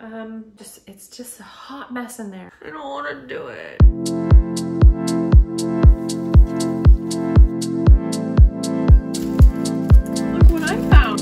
It's just a hot mess in there. I don't want to do it. Look what I found.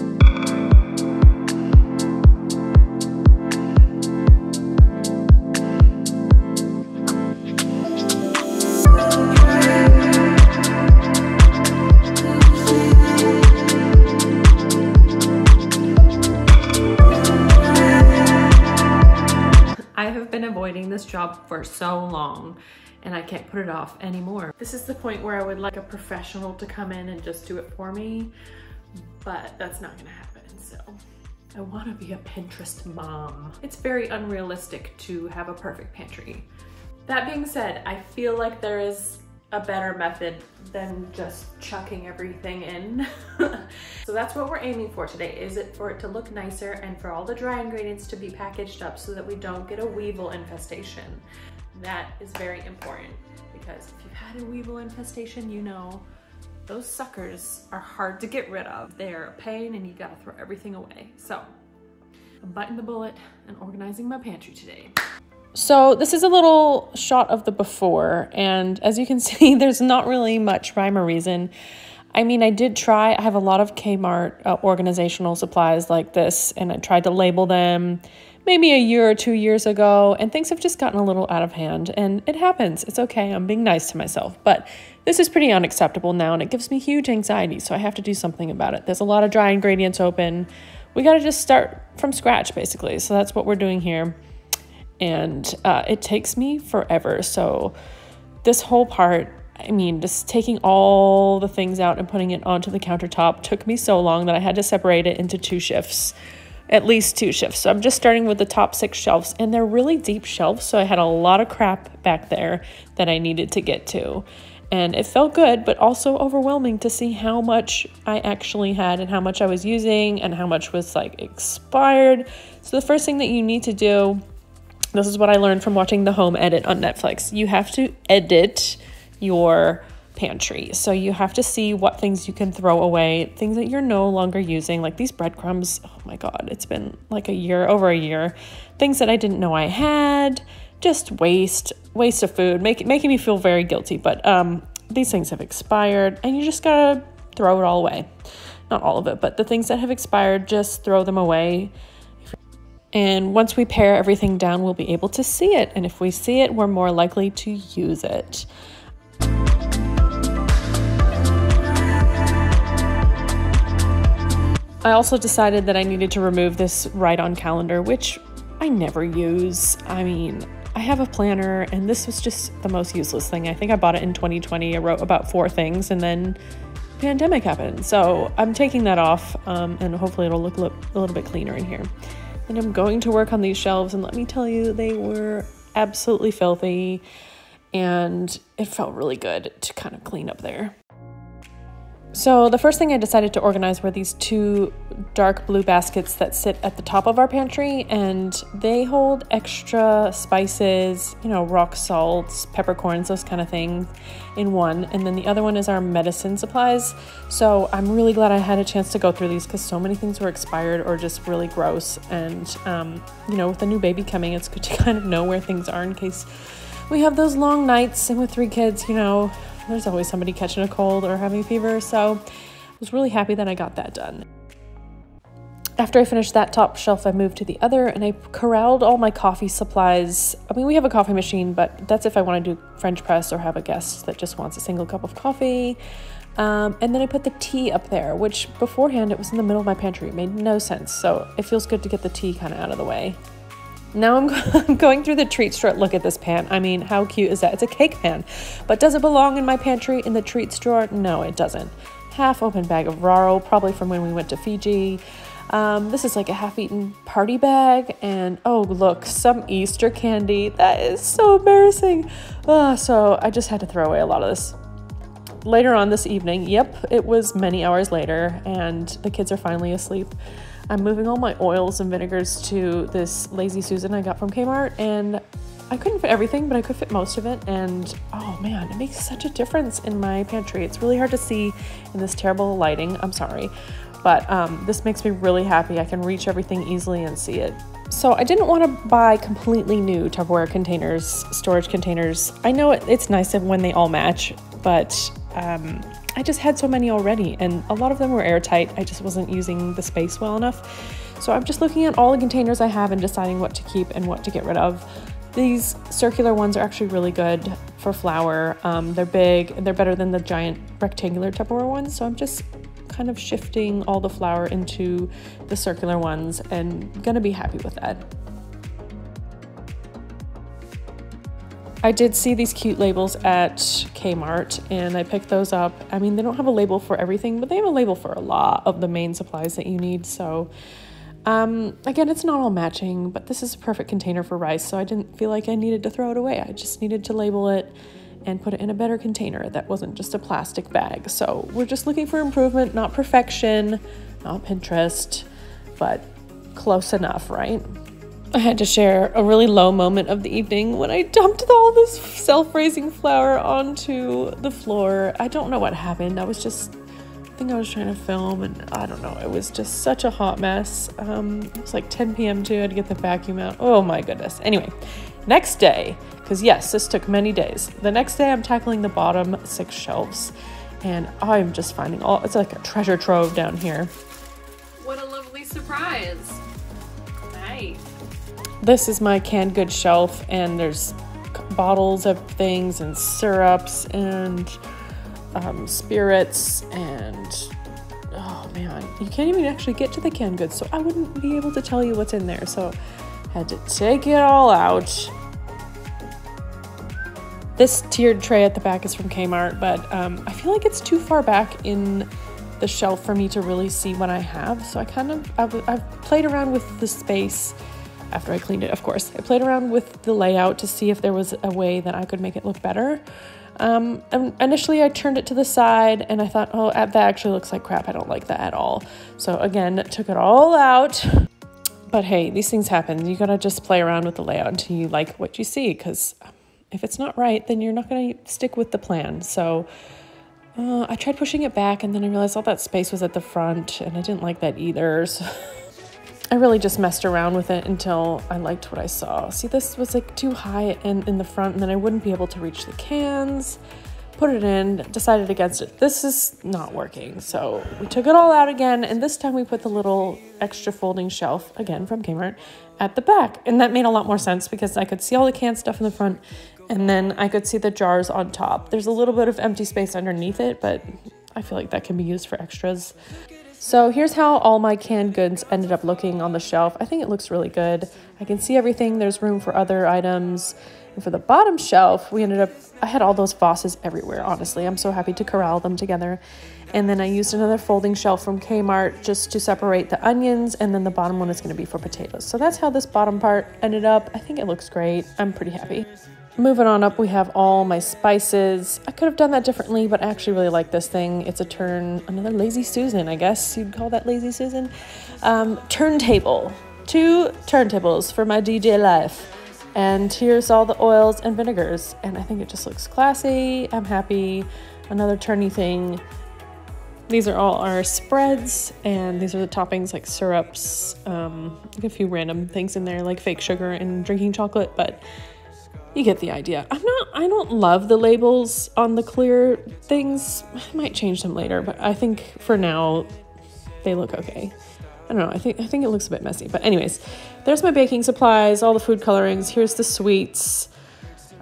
I have been avoiding this job for so long and I can't put it off anymore. This is the point where I would like a professional to come in and just do it for me, but that's not gonna happen. So I wanna be a Pinterest mom. It's very unrealistic to have a perfect pantry. That being said, I feel like there is a better method than just chucking everything in. So that's what we're aiming for today, is it for it to look nicer and for all the dry ingredients to be packaged up so that we don't get a weevil infestation. That is very important because if you've had a weevil infestation, you know those suckers are hard to get rid of. They're a pain and you gotta throw everything away. So I'm biting the bullet and organizing my pantry today. So this is a little shot of the before, and as you can see, there's not really much rhyme or reason. I mean, I did try, I have a lot of Kmart organizational supplies like this, and I tried to label them maybe a year or 2 years ago, and things have just gotten a little out of hand, and it happens. It's okay, I'm being nice to myself, but this is pretty unacceptable now, and it gives me huge anxiety, so I have to do something about it. There's a lot of dry ingredients open. We gotta just start from scratch, basically, so that's what we're doing here. And it takes me forever. So this whole part, I mean, just taking all the things out and putting it onto the countertop took me so long that I had to separate it into 2 shifts, at least 2 shifts. So I'm just starting with the top 6 shelves, and they're really deep shelves. So I had a lot of crap back there that I needed to get to. And it felt good, but also overwhelming to see how much I actually had and how much I was using and how much was like expired. So the first thing that you need to do, this is what I learned from watching The Home Edit on Netflix. You have to edit your pantry. So you have to see what things you can throw away, things that you're no longer using, like these breadcrumbs. Oh my God, it's been like over a year. Things that I didn't know I had, just waste of food, making me feel very guilty. But these things have expired and you just gotta throw it all away. Not all of it, but the things that have expired, just throw them away. And once we pare everything down, we'll be able to see it. And if we see it, we're more likely to use it. I also decided that I needed to remove this write-on calendar, which I never use. I mean, I have a planner and this was just the most useless thing. I think I bought it in 2020. I wrote about 4 things and then pandemic happened. So I'm taking that off and hopefully it'll look a little bit cleaner in here. And I'm going to work on these shelves, and let me tell you, they were absolutely filthy, and it felt really good to kind of clean up there. So the first thing I decided to organize were these 2 dark blue baskets that sit at the top of our pantry, and they hold extra spices, you know, rock salts, peppercorns, those kind of things in one. And then the other one is our medicine supplies. So I'm really glad I had a chance to go through these because so many things were expired or just really gross. And, you know, with the new baby coming, it's good to kind of know where things are in case we have those long nights. And with 3 kids, you know, there's always somebody catching a cold or having a fever. So I was really happy that I got that done. After I finished that top shelf, I moved to the other and I corralled all my coffee supplies. I mean, we have a coffee machine, but that's if I want to do French press or have a guest that just wants a single cup of coffee. And then I put the tea up there, which beforehand it was in the middle of my pantry. It made no sense. So it feels good to get the tea kind of out of the way. Now I'm going through the treat drawer. Look at this pan. I mean, how cute is that? It's a cake pan. But does it belong in my pantry in the treats drawer? No, it doesn't. Half open bag of Raro, probably from when we went to Fiji. This is like a half-eaten party bag. And oh, look, some Easter candy. That is so embarrassing. So I just had to throw away a lot of this. Later on this evening, yep, it was many hours later, and the kids are finally asleep. I'm moving all my oils and vinegars to this Lazy Susan I got from Kmart, and I couldn't fit everything, but I could fit most of it, and oh man, it makes such a difference in my pantry. It's really hard to see in this terrible lighting, I'm sorry, but this makes me really happy. I can reach everything easily and see it. So I didn't want to buy completely new Tupperware containers, storage containers. I know it's nice when they all match, but I just had so many already, and a lot of them were airtight. I just wasn't using the space well enough. So I'm just looking at all the containers I have and deciding what to keep and what to get rid of. These circular ones are actually really good for flour. They're big and they're better than the giant rectangular Tupperware ones. So I'm just kind of shifting all the flour into the circular ones and gonna be happy with that. I did see these cute labels at Kmart and I picked those up. I mean, they don't have a label for everything, but they have a label for a lot of the main supplies that you need. So again, it's not all matching, but this is a perfect container for rice, so I didn't feel like I needed to throw it away. I just needed to label it and put it in a better container that wasn't just a plastic bag. So we're just looking for improvement, not perfection, not Pinterest, but close enough, right? I had to share a really low moment of the evening when I dumped all this self-raising flour onto the floor. I don't know what happened. I was trying to film and I don't know, it was just such a hot mess. It was like 10 p.m. too, I had to get the vacuum out. Oh my goodness. Anyway, next day, because yes, this took many days. The next day I'm tackling the bottom 6 shelves and I'm just finding it's like a treasure trove down here. What a lovely surprise. Nice. This is my canned goods shelf and there's bottles of things and syrups and spirits and oh man, you can't even actually get to the canned goods, so I wouldn't be able to tell you what's in there, so I had to take it all out. This tiered tray at the back is from Kmart, but I feel like it's too far back in the shelf for me to really see what I have, so I've played around with the space after I cleaned it, of course. I played around with the layout to see if there was a way that I could make it look better. And initially I turned it to the side and I thought, oh, that actually looks like crap. I don't like that at all. So again, took it all out. But hey, these things happen. You gotta just play around with the layout until you like what you see, because if it's not right, then you're not gonna stick with the plan. So I tried pushing it back and then I realized all that space was at the front and I didn't like that either. So I really just messed around with it until I liked what I saw. See, this was like too high in the front and then I wouldn't be able to reach the cans. Put it in, decided against it. This is not working. So we took it all out again and this time we put the little extra folding shelf, again from Kmart, at the back. And that made a lot more sense because I could see all the canned stuff in the front and then I could see the jars on top. There's a little bit of empty space underneath it, but I feel like that can be used for extras. So here's how all my canned goods ended up looking on the shelf. I think it looks really good. I can see everything. There's room for other items. And for the bottom shelf, I had all those Vosses everywhere, honestly. I'm so happy to corral them together. And then I used another folding shelf from Kmart just to separate the onions, and then the bottom one is going to be for potatoes. So that's how this bottom part ended up. I think it looks great. I'm pretty happy. Moving on up, we have all my spices. I could have done that differently, but I actually really like this thing. It's another Lazy Susan, I guess you'd call that Lazy Susan. Turntable. 2 turntables for my DJ life. And here's all the oils and vinegars. And I think it just looks classy. I'm happy. Another turny thing. These are all our spreads, and these are the toppings like syrups, like a few random things in there like fake sugar and drinking chocolate, but you get the idea. I don't love the labels on the clear things. I might change them later, but I think for now they look okay. I don't know, I think it looks a bit messy, but anyways, there's my baking supplies, all the food colorings. Here's the sweets.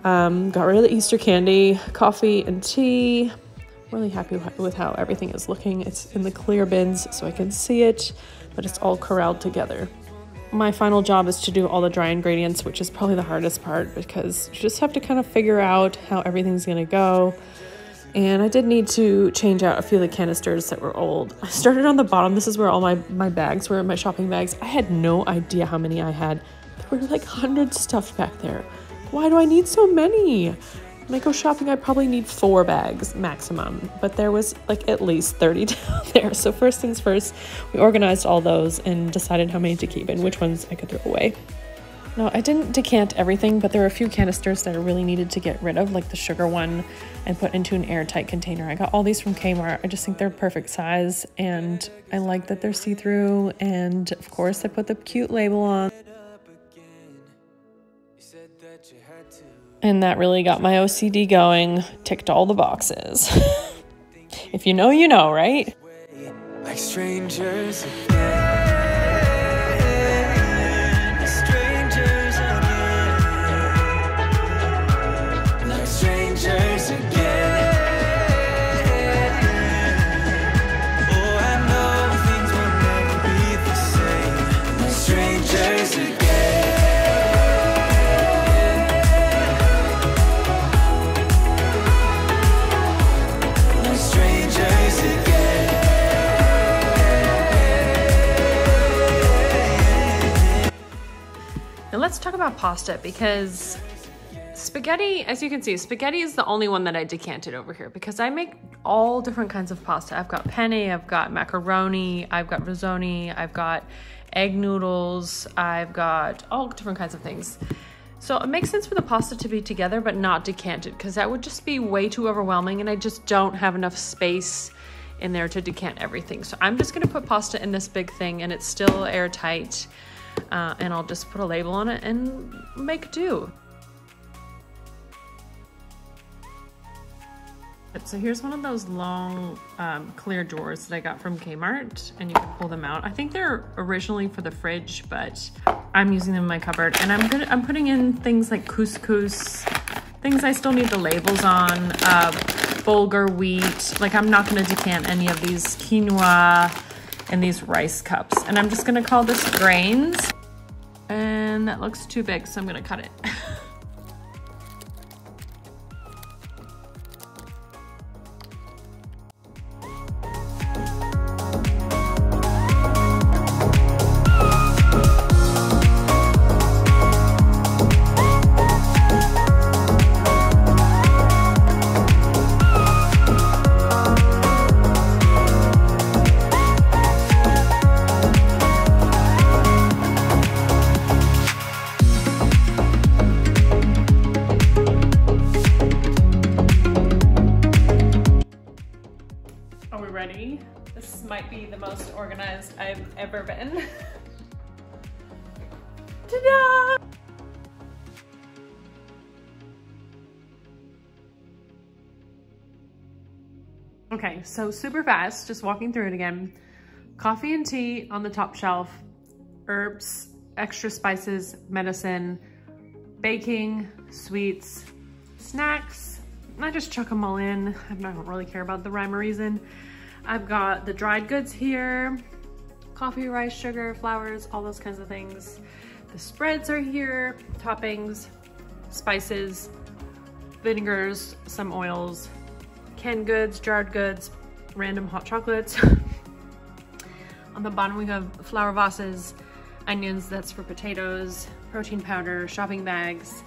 Got rid of the Easter candy, coffee and tea. Really happy with how everything is looking. It's in the clear bins so I can see it, but it's all corralled together. My final job is to do all the dry ingredients, which is probably the hardest part because you just have to kind of figure out how everything's gonna go. And I did need to change out a few of the canisters that were old. I started on the bottom. This is where all my bags were, my shopping bags. I had no idea how many I had. There were like hundreds stuffed back there. Why do I need so many? When I go shopping, I probably need 4 bags maximum, but there was like at least 30 down there. So first things first, we organized all those and decided how many to keep and which ones I could throw away. No, I didn't decant everything, but there were a few canisters that I really needed to get rid of, like the sugar one, and put into an airtight container. I got all these from Kmart. I just think they're perfect size, and I like that they're see-through, and of course I put the cute label on. And that really got my OCD going, ticked all the boxes. If you know, you know, right? Like strangers Let's talk about pasta, because spaghetti, as you can see, spaghetti is the only one that I decanted over here because I make all different kinds of pasta. I've got penne, I've got macaroni, I've got risotto, I've got egg noodles, I've got all different kinds of things. So it makes sense for the pasta to be together but not decanted, because that would just be way too overwhelming and I just don't have enough space in there to decant everything. So I'm just gonna put pasta in this big thing, and it's still airtight. And I'll just put a label on it and make do. So here's one of those long clear drawers that I got from Kmart, and you can pull them out. I think they're originally for the fridge, but I'm using them in my cupboard. And I'm putting in things like couscous, things I still need the labels on, bulgur wheat. Like, I'm not gonna decant any of these quinoa and these rice cups. And I'm just gonna call this grains. And that looks too big, so I'm gonna cut it. This might be the most organized I've ever been. Ta-da! Okay, so super fast, just walking through it again. Coffee and tea on the top shelf, herbs, extra spices, medicine, baking, sweets, snacks. I just chuck them all in. I don't really care about the rhyme or reason. I've got the dried goods here, coffee, rice, sugar, flours, all those kinds of things. The spreads are here, toppings, spices, vinegars, some oils, canned goods, jarred goods, random hot chocolates. On the bottom we have flour vases, onions, that's for potatoes, protein powder, shopping bags,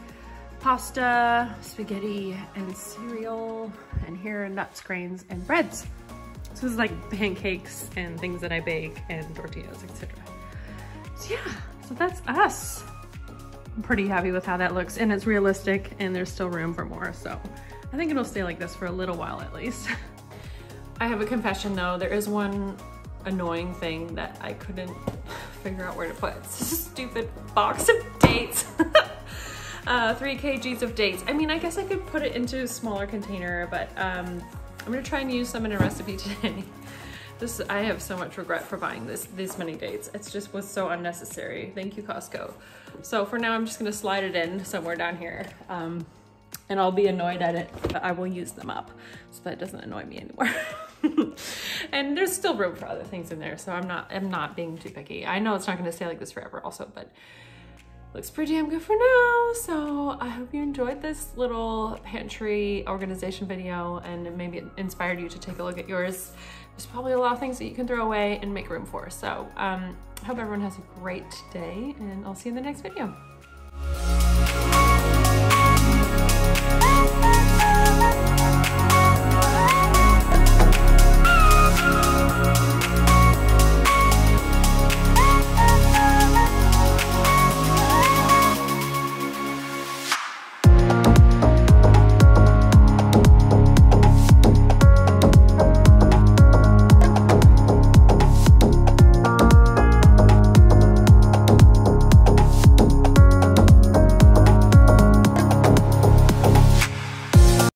pasta, spaghetti, and cereal, and here are nuts, grains, and breads. So this is like pancakes and things that I bake and tortillas, etc. So yeah, so that's us. I'm pretty happy with how that looks, and it's realistic and there's still room for more. So I think it'll stay like this for a little while at least. I have a confession though. There is one annoying thing that I couldn't figure out where to put. It's a stupid box of dates. 3 kgs of dates. I mean, I guess I could put it into a smaller container, but I'm gonna try and use some in a recipe today. I have so much regret for buying this many dates. It just was so unnecessary. Thank you, Costco. So for now, I'm just gonna slide it in somewhere down here. And I'll be annoyed at it, but I will use them up so that it doesn't annoy me anymore. And there's still room for other things in there, so I'm not being too picky. I know it's not gonna stay like this forever also, but looks pretty damn good for now. So I hope you enjoyed this little pantry organization video and maybe it inspired you to take a look at yours. There's probably a lot of things that you can throw away and make room for. So I hope everyone has a great day, and I'll see you in the next video.